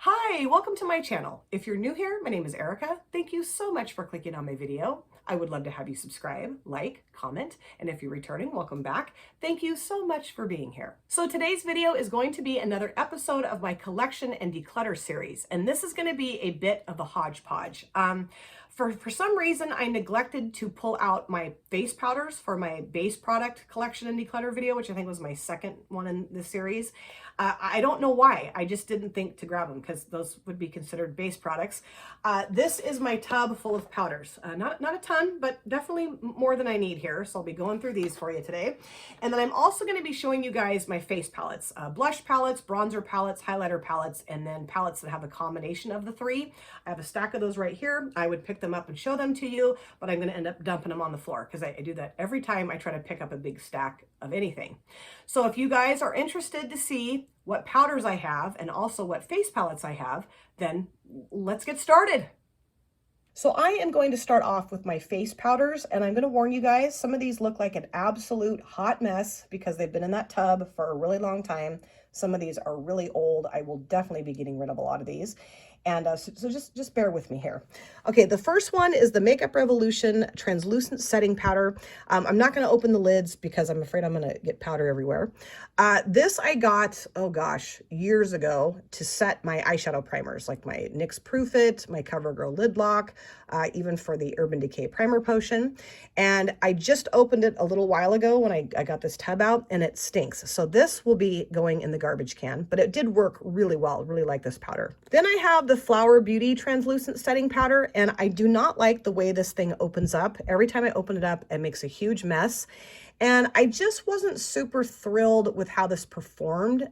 Hi, welcome to my channel. If you're new here, my name is Erica. Thank you so much for clicking on my video. I would love to have you subscribe, like, comment, and if you're returning, welcome back. Thank you so much for being here. So today's video is going to be another episode of my Collection and Declutter Series, and this is going to be a bit of a hodgepodge. For some reason, I neglected to pull out my face powders for my base product collection and declutter video, which I think was my second one in this series. I don't know why. I just didn't think to grab them because those would be considered base products. This is my tub full of powders. Not a ton, but definitely more than I need here. So I'll be going through these for you today. And then I'm also going to be showing you guys my face palettes, blush palettes, bronzer palettes, highlighter palettes, and then palettes that have a combination of the three. I have a stack of those right here. I would pick them up and show them to you, but I'm going to end up dumping them on the floor because I do that every time I try to pick up a big stack of anything. So if you guys are interested to see what powders I have and also what face palettes I have, then let's get started. So I am going to start off with my face powders, and I'm going to warn you guys, some of these look like an absolute hot mess because they've been in that tub for a really long time. Some of these are really old. I will definitely be getting rid of a lot of these. And so just bear with me here. Okay, the first one is the Makeup Revolution Translucent Setting Powder. I'm not going to open the lids because I'm afraid I'm going to get powder everywhere. This I got, oh gosh, years ago to set my eyeshadow primers, like my NYX Proof It, my CoverGirl Lid Lock, even for the Urban Decay Primer Potion. And I just opened it a little while ago when I got this tub out, and it stinks. So this will be going in the garbage can, but it did work really well. Really like this powder. Then I have the Flower Beauty Translucent Setting Powder, and I do not like the way this thing opens up. Every time I open it up, it makes a huge mess. And I just wasn't super thrilled with how this performed.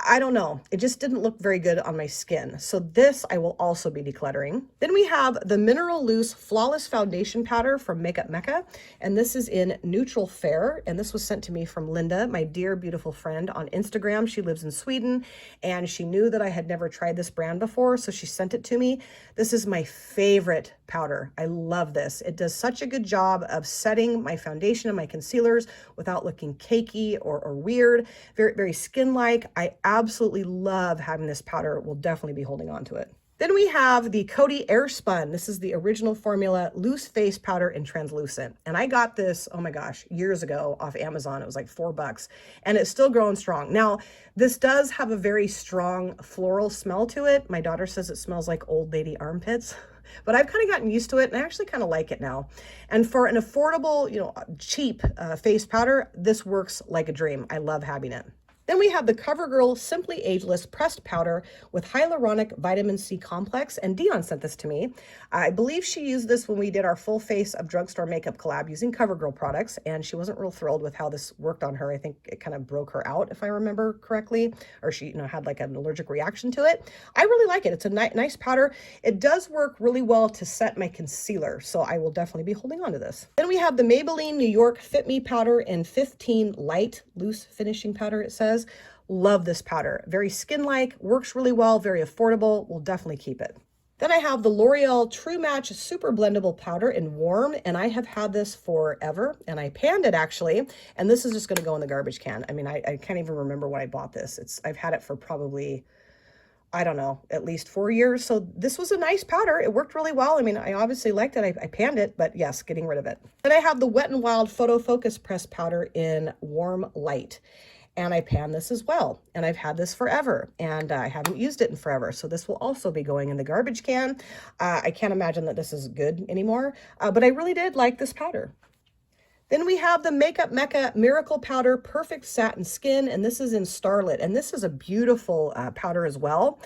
I don't know. It just didn't look very good on my skin. So this I will also be decluttering. Then we have the Mineral Loose Flawless Foundation Powder from Makeup Mecca. And this is in Neutral Fair. And this was sent to me from Linda, my dear, beautiful friend on Instagram. She lives in Sweden, and she knew that I had never tried this brand before, so she sent it to me. This is my favorite powder. I love this. It does such a good job of setting my foundation and my concealers without looking cakey or weird. Very, very skin-like. I absolutely love having this powder. Will definitely be holding on to it. Then we have the Coty Airspun. This is the original formula loose face powder in translucent. And I got this, oh my gosh, years ago off Amazon. It was like $4 and it's still growing strong. Now, this does have a very strong floral smell to it. My daughter says it smells like old lady armpits. But I've kind of gotten used to it, and I actually kind of like it now. And for an affordable, cheap face powder, this works like a dream. I love having it. Then we have the CoverGirl Simply Ageless Pressed Powder with Hyaluronic Vitamin C Complex, and Dion sent this to me. I believe she used this when we did our full face of drugstore makeup collab using CoverGirl products, and she wasn't real thrilled with how this worked on her. I think it kind of broke her out, if I remember correctly, or she had like an allergic reaction to it. I really like it. It's a nice powder. It does work really well to set my concealer, so I will definitely be holding on to this. Then we have the Maybelline New York Fit Me Powder in 15 Light Loose Finishing Powder, it says. Love this powder. Very skin-like, works really well, very affordable. We'll definitely keep it. Then I have the L'Oreal True Match Super Blendable Powder in Warm, and I have had this forever, and I panned it actually, and this is just going to go in the garbage can. I mean, I can't even remember when I bought this. I've had it for probably, I don't know, at least 4 years. So this was a nice powder. It worked really well. I mean, I obviously liked it. I panned it, but yes, getting rid of it. Then I have the Wet n Wild Photo Focus Press Powder in Warm Light. And I pan this as well. And I've had this forever, and I haven't used it in forever. So this will also be going in the garbage can. I can't imagine that this is good anymore, but I really did like this powder. Then we have the Makeup Mecca Miracle Powder Perfect Satin Skin, and this is in Starlit, and this is a beautiful powder as well.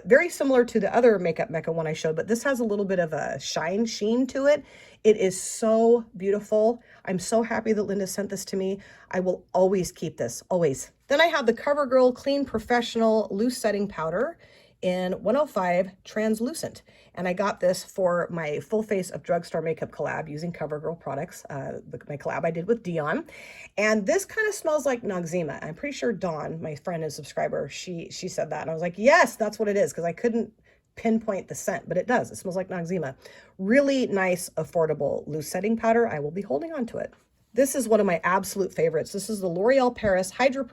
Very similar to the other Makeup Mecca one I showed, but this has a little bit of a sheen to it. It is so beautiful. I'm so happy that Linda sent this to me. I will always keep this, always. Then I have the CoverGirl Clean Professional Loose Setting Powder in 105 Translucent. And I got this for my full face of drugstore makeup collab using CoverGirl products, my collab I did with Dion. And this kind of smells like Noxzema. I'm pretty sure Dawn, my friend and subscriber, she said that. And I was like, yes, that's what it is, because I couldn't pinpoint the scent, but it does. It smells like Noxzema. Really nice, affordable loose setting powder. I will be holding on to it. This is one of my absolute favorites. This is the L'Oreal Paris Hydro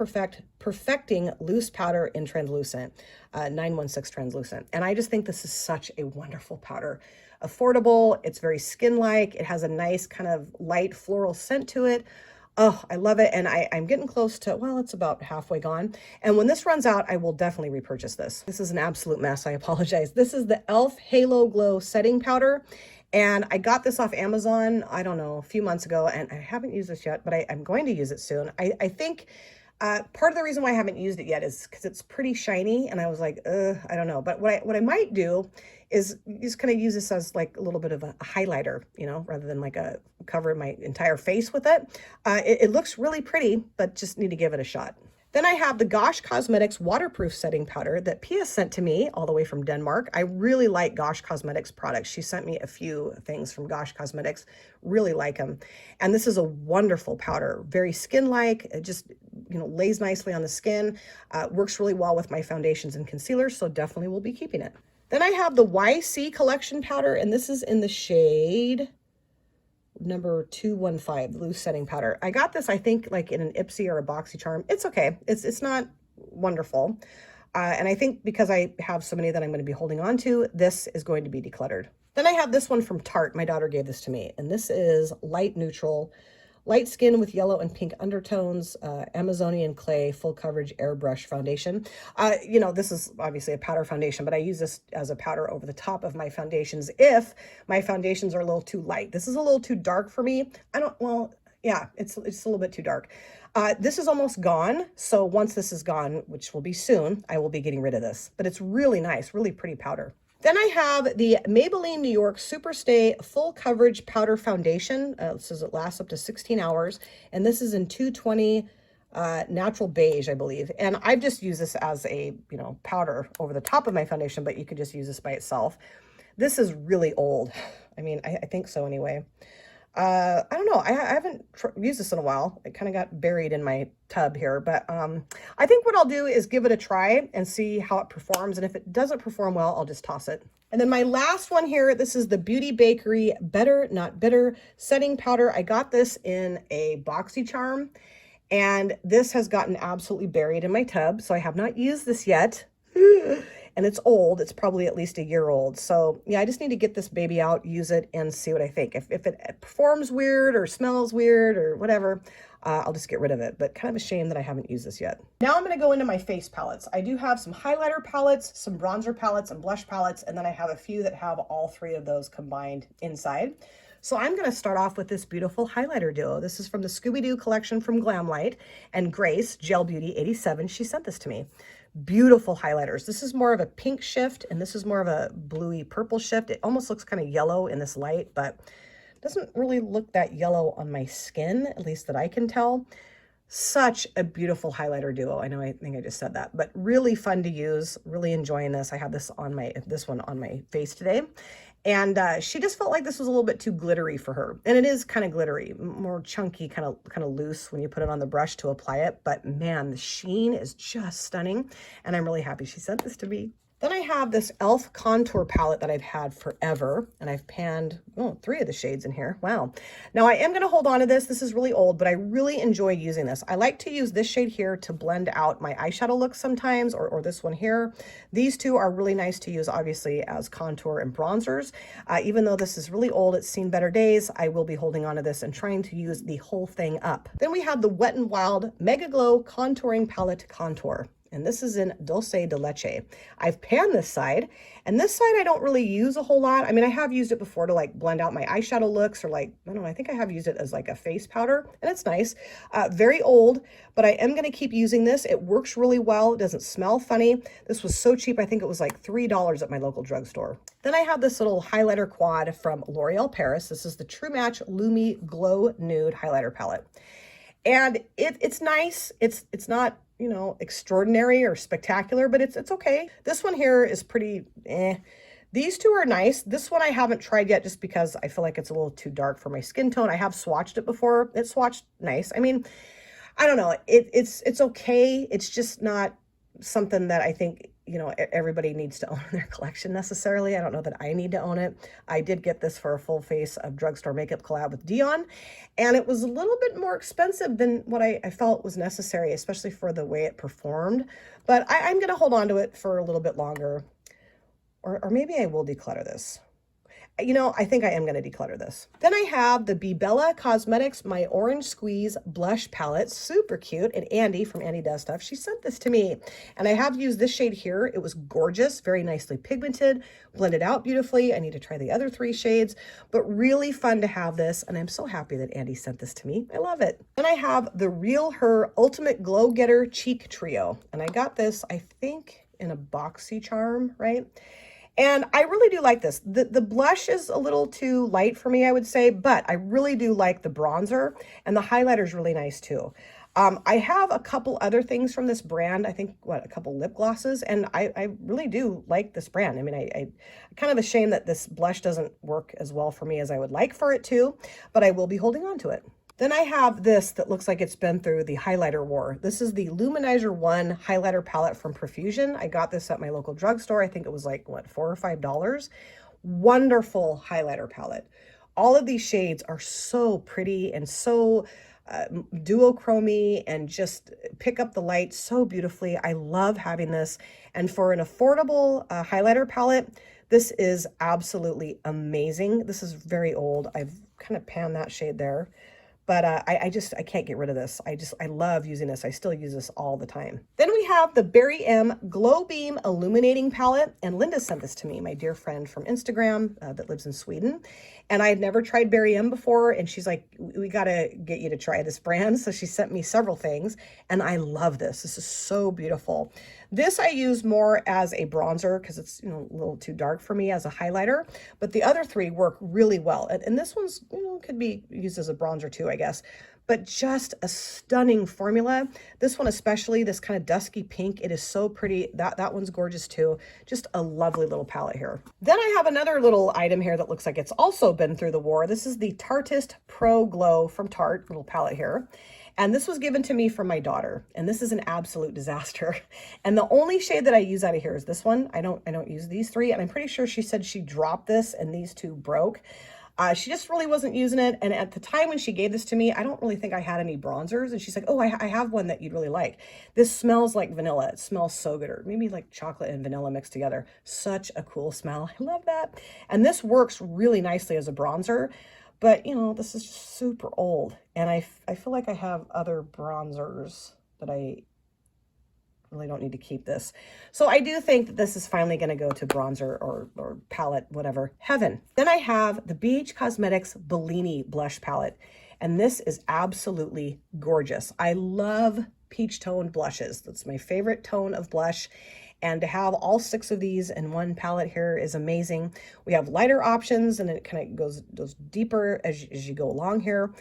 Perfecting Loose Powder in Translucent, 916 Translucent. And I just think this is such a wonderful powder. Affordable, it's very skin-like. It has a nice kind of light floral scent to it. Oh, I love it. And I'm getting close to, well, it's about halfway gone. And when this runs out, I will definitely repurchase this. This is an absolute mess. I apologize. This is the e.l.f. Halo Glow Setting Powder. And I got this off Amazon, I don't know, a few months ago, and I haven't used this yet, but I'm going to use it soon. I think part of the reason why I haven't used it yet is because it's pretty shiny, and I was like, I don't know. But what I might do is just kind of use this as like a little bit of a highlighter, you know, rather than like cover my entire face with it. It looks really pretty, but just need to give it a shot. Then I have the Gosh Cosmetics Waterproof Setting Powder that Pia sent to me all the way from Denmark. I really like Gosh Cosmetics products. She sent me a few things from Gosh Cosmetics. Really like them. And this is a wonderful powder. Very skin-like. It just, you know, lays nicely on the skin. Works really well with my foundations and concealers, so definitely will be keeping it. Then I have the YC Collection Powder, and this is in the shade number 215, loose setting powder. I got this, I think, like in an Ipsy or a BoxyCharm. It's okay. It's not wonderful. And I think because I have so many that I'm going to be holding on to, this is going to be decluttered. Then I have this one from Tarte. My daughter gave this to me, and this is light neutral, light skin with yellow and pink undertones, Amazonian clay, full coverage airbrush foundation. You know, this is obviously a powder foundation, but I use this as a powder over the top of my foundations if my foundations are a little too light. This is a little too dark for me. Well, yeah, it's a little bit too dark. This is almost gone. So once this is gone, which will be soon, I will be getting rid of this. But it's really nice, really pretty powder. Then I have the Maybelline New York Superstay Full Coverage Powder Foundation. It says it lasts up to 16 hours. And this is in 220 Natural Beige, I believe. And I've just used this as a, you know, powder over the top of my foundation, but you could just use this by itself. This is really old. I mean, I think so anyway. I don't know. I haven't used this in a while. It kind of got buried in my tub here, but I think what I'll do is give it a try and see how it performs. And if it doesn't perform well, I'll just toss it. And then my last one here, this is the Beauty Bakery Better Not Bitter Setting Powder. I got this in a BoxyCharm, and this has gotten absolutely buried in my tub. So I have not used this yet. And it's old. It's probably at least a year old. So yeah, I just need to get this baby out, use it, and see what I think. If it performs weird or smells weird or whatever, I'll just get rid of it. But kind of a shame that I haven't used this yet. Now I'm going to go into my face palettes. I do have some highlighter palettes, some bronzer palettes, and blush palettes, and then I have a few that have all three of those combined inside. So I'm going to start off with this beautiful highlighter duo. This is from the Scooby-Doo collection from Glamlight, and Grace, Gel Beauty 87, she sent this to me. Beautiful highlighters. This is more of a pink shift, and this is more of a bluey purple shift. It almost looks kind of yellow in this light, but doesn't really look that yellow on my skin, at least that I can tell. Such a beautiful highlighter duo. I know, I think I just said that, but really fun to use. Really enjoying this. I have this one on my face today. And she just felt like this was a little bit too glittery for her. And it is kind of glittery, more chunky, kind of loose when you put it on the brush to apply it. But man, the sheen is just stunning. And I'm really happy she sent this to me. Then I have this e.l.f. contour palette that I've had forever, and I've panned, oh, 3 of the shades in here. Wow. Now I am going to hold on to this. This is really old, but I really enjoy using this. I like to use this shade here to blend out my eyeshadow looks sometimes, or this one here. These two are really nice to use, obviously, as contour and bronzers. Even though this is really old, it's seen better days, I will be holding on to this and trying to use the whole thing up. Then we have the Wet n Wild Mega Glow Contouring Palette Contour. And this is in Dulce de Leche. I've panned this side, and this side I don't really use a whole lot. I mean, I have used it before to like blend out my eyeshadow looks, or like, I don't know, I think I have used it as like a face powder, and it's nice. Very old, but I am gonna keep using this. It works really well. It doesn't smell funny. This was so cheap. I think it was like $3 at my local drugstore. Then I have this little highlighter quad from L'Oreal Paris. This is the True Match Lumi Glow Nude Highlighter Palette. And it's nice. It's not, you know, extraordinary or spectacular, but it's okay. This one here is pretty eh. These two are nice. This one I haven't tried yet just because I feel like it's a little too dark for my skin tone. I have swatched it before. It swatched nice. I mean, I don't know. It's okay. It's just not something that I think you know, everybody needs to own their collection necessarily. I don't know that I need to own it. I did get this for a full face of drugstore makeup collab with Dion, and it was a little bit more expensive than what I felt was necessary, especially for the way it performed. But I'm going to hold on to it for a little bit longer, or maybe I will declutter this. You know, I think I am going to declutter this. Then I have the Bella Cosmetics My Orange Squeeze Blush Palette. Super cute. And Andy from Andy Does Stuff, she sent this to me. And I have used this shade here. It was gorgeous, very nicely pigmented, blended out beautifully. I need to try the other 3 shades, but really fun to have this. And I'm so happy that Andy sent this to me. I love it. Then I have the Real Her Ultimate Glow Getter Cheek Trio. And I got this, I think, in a boxy charm, right? And I really do like this. The blush is a little too light for me, I would say, but I really do like the bronzer, and the highlighter is really nice too. I have a couple other things from this brand. I think, a couple lip glosses, and I really do like this brand. I mean, I'm kind of ashamed that this blush doesn't work as well for me as I would like for it to, but I will be holding on to it. Then I have this that looks like it's been through the highlighter war. This is the Luminizer 1 highlighter palette from Profusion. I got this at my local drugstore. I think it was like, what, $4 or $5? Wonderful highlighter palette. All of these shades are so pretty and so duochromy and just pick up the light so beautifully. I love having this. And for an affordable highlighter palette, this is absolutely amazing. This is very old. I've kind of panned that shade there. But I can't get rid of this. I love using this. I still use this all the time. Then we have the Berry M Glow Beam Illuminating Palette. And Linda sent this to me, my dear friend from Instagram that lives in Sweden. And I had never tried Berry M before. And she's like, we got to get you to try this brand. So she sent me several things. And I love this. This is so beautiful. This I use more as a bronzer because it's, you know, a little too dark for me as a highlighter. But the other 3 work really well. And this one's, you know, could be used as a bronzer too, I guess. But just a stunning formula. This one especially, this kind of dusky pink, it is so pretty. That one's gorgeous too. Just a lovely little palette here. Then I have another little item here that looks like it's also been through the war. This is the Tartist Pro Glow from Tarte, little palette here. And this was given to me from my daughter, and this is an absolute disaster. And the only shade that I use out of here is this one. I don't use these 3, and I'm pretty sure she said she dropped this and these 2 broke. She just really wasn't using it. And at the time when she gave this to me, I don't really think I had any bronzers. And she's like, oh, I have one that you'd really like. This smells like vanilla. It smells so good. Or maybe like chocolate and vanilla mixed together. Such a cool smell. I love that. And this works really nicely as a bronzer. But, you know, this is just super old. And I feel like I have other bronzers that I really don't need to keep this. So I do think that this is finally going to go to bronzer or palette, whatever, heaven. Then I have the BH Cosmetics Bellini blush palette. And this is absolutely gorgeous. I love peach toned blushes. That's my favorite tone of blush. And to have all 6 of these in one palette here is amazing. We have lighter options, and it kind of goes deeper as you go along here.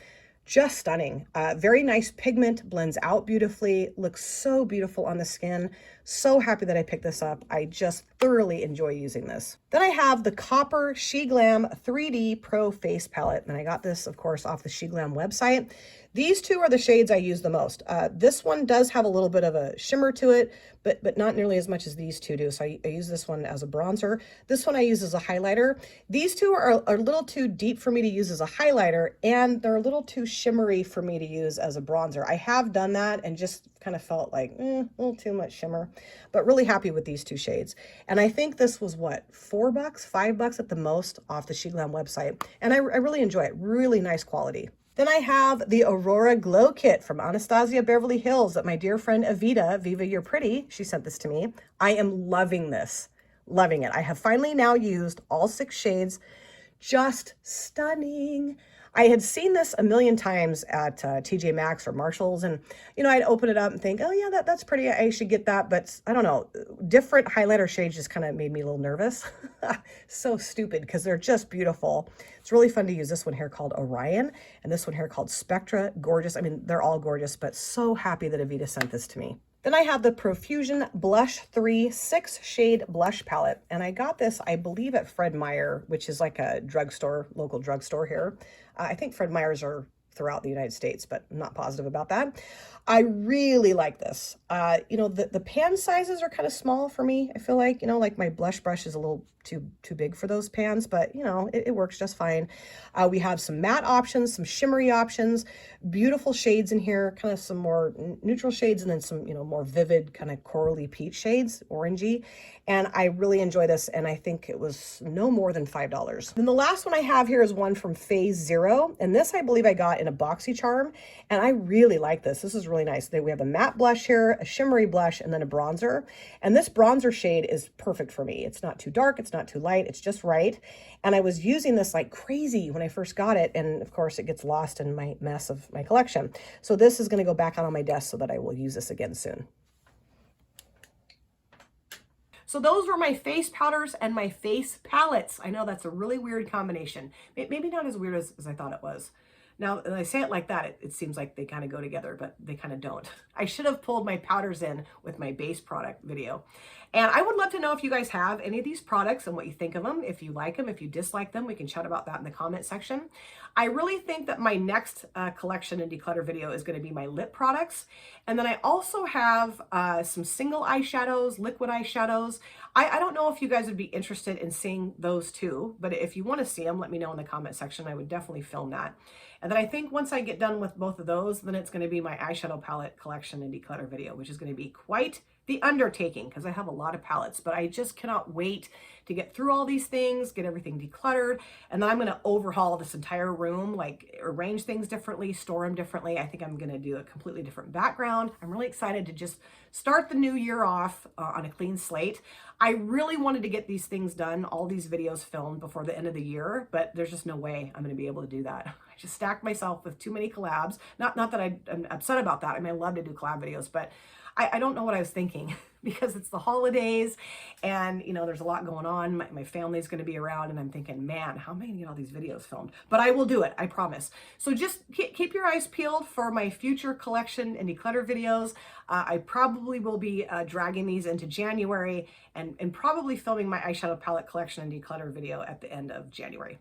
Just stunning. Very nice pigment, blends out beautifully, looks so beautiful on the skin. So happy that I picked this up. I just thoroughly enjoy using this. Then I have the Copper She Glam 3D Pro Face Palette, and I got this, of course, off the She Glam website. These 2 are the shades I use the most. This one does have a little bit of a shimmer to it, but not nearly as much as these 2 do. So I use this one as a bronzer. This one I use as a highlighter. These 2 are a little too deep for me to use as a highlighter, and they're a little too shimmery for me to use as a bronzer. I have done that and just kind of felt like a little too much shimmer, but really happy with these 2 shades. And I think this was what, $4, $5 at the most off the She Glam website. And I really enjoy it. Really nice quality. Then I have the Aurora Glow Kit from Anastasia Beverly Hills that my dear friend Avita, Viva You're Pretty, she sent this to me. I am loving this, loving it. I have finally now used all 6 shades. Just stunning. I had seen this a million times at TJ Maxx or Marshall's, and, you know, I'd open it up and think, oh yeah, that's pretty. I should get that. But I don't know, different highlighter shades just kind of made me a little nervous. So stupid because they're just beautiful. It's really fun to use. This one here called Orion and this one here called Spectra. Gorgeous. I mean, they're all gorgeous, but so happy that Avita sent this to me. Then I have the Profusion Blush 3 6-shade blush palette. And I got this, I believe, at Fred Meyer, which is like a drugstore, local drugstore here. I think Fred Meyer's are throughout the United States, but I'm not positive about that. I really like this. You know, the pan sizes are kind of small for me. I feel like, you know, like my blush brush is a little too big for those pans, but you know, it works just fine. We have some matte options, some shimmery options, beautiful shades in here, kind of some more neutral shades, and then some, you know, more vivid kind of corally peach shades, orangey. And I really enjoy this, and I think it was no more than $5. Then the last one I have here is one from Phase Zero, and this I believe I got in a BoxyCharm, and I really like this. This is really nice. We have a matte blush here, a shimmery blush, and then a bronzer. And this bronzer shade is perfect for me. It's not too dark, it's not too light, it's just right. And I was using this like crazy when I first got it, and of course it gets lost in my mess of my collection. So this is going to go back out on my desk so that I will use this again soon. So those were my face powders and my face palettes. I know that's a really weird combination. Maybe not as weird as I thought it was. Now, when I say it like that, it seems like they kind of go together, but they kind of don't. I should have pulled my powders in with my base product video. And I would love to know if you guys have any of these products and what you think of them. If you like them, if you dislike them, we can chat about that in the comment section. I really think that my next collection and declutter video is going to be my lip products. And then I also have some single eyeshadows, liquid eyeshadows. I don't know if you guys would be interested in seeing those too, but if you want to see them, let me know in the comment section. I would definitely film that. And then I think once I get done with both of those, then it's going to be my eyeshadow palette collection and declutter video, which is going to be quite the undertaking because I have a lot of palettes, but I just cannot wait to get through all these things, get everything decluttered, and then I'm going to overhaul this entire room, like arrange things differently, store them differently. I think I'm going to do a completely different background. I'm really excited to just start the new year off on a clean slate. I really wanted to get these things done, all these videos filmed before the end of the year, but there's just no way I'm going to be able to do that. I just stacked myself with too many collabs. Not that I'm upset about that. I mean, I love to do collab videos, but I don't know what I was thinking because it's the holidays and, you know, there's a lot going on. My family's going to be around and I'm thinking, man, how am I going to get all these videos filmed? But I will do it. I promise. So just keep your eyes peeled for my future collection and declutter videos. I probably will be dragging these into January and probably filming my eyeshadow palette collection and declutter video at the end of January.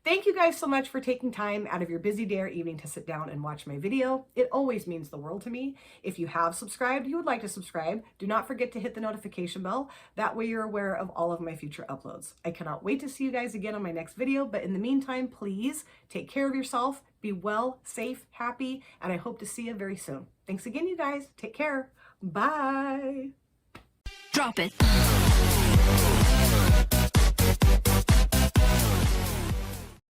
Thank you guys so much for taking time out of your busy day or evening to sit down and watch my video. It always means the world to me. If you have subscribed, you would like to subscribe, do not forget to hit the notification bell. That way you're aware of all of my future uploads. I cannot wait to see you guys again on my next video, but in the meantime, please take care of yourself, be well, safe, happy, and I hope to see you very soon. Thanks again, you guys. Take care. Bye. Drop it.